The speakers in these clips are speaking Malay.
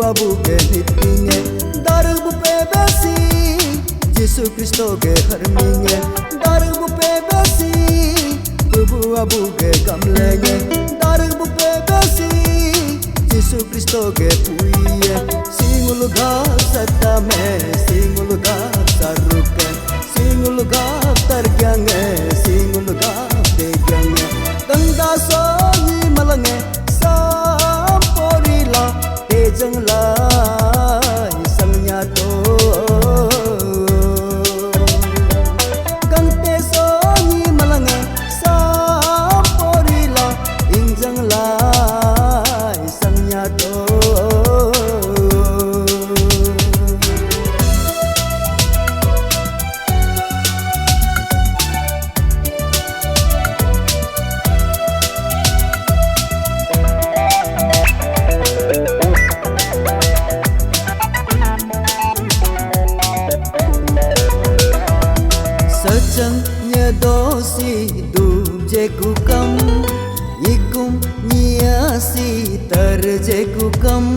Abu ke hitinge darbu pe besi Yesu Kristo ke harminge darbu pe besi Bubu abu ke kamlenge darbu pe besi Yesu Kristo ke puiye singul ga satta me singul ga saruke singul ga targyange singul ga tegyange ganga so ni malange jangla sangnya to gangte so ni malanga samporila injangla sangnya to Sejengnya dosi hidup jeku kam Ikum nyiasi terjeku kam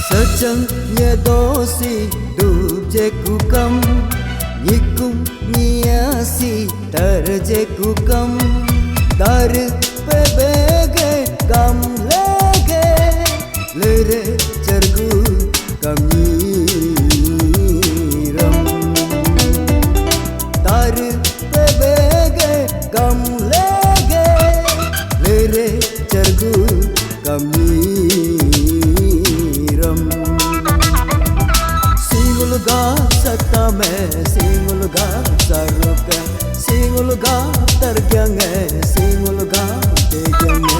Sejengnya dosi hidup jeku kam Ikum nyiasi terjeku kam Dar pebege kam lege Lere cergu kami ram tar pebege gam lege lere cergu kami ram singul ga satta me singul ga saruka singul ga targyange singul ga tegyange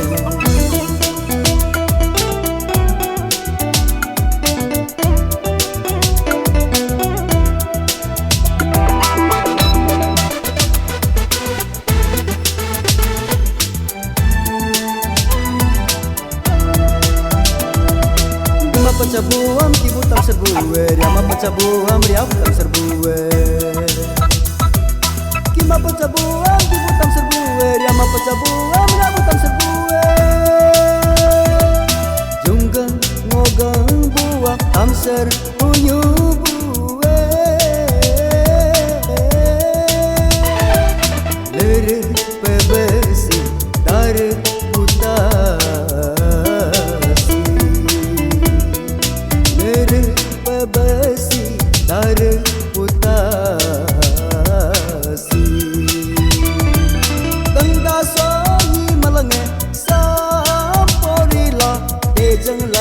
Pacabuam tibu tam serbuwe Riama pacabuam riau tam serbuwe Kima pacabuam tibu tam serbuwe Riama pacabuam riau tam serbuwe Junggang ngogang buang tam serpunyu buwe Lere pebesi tare putar besi dar putasi ganga so ni malange samporila te jangla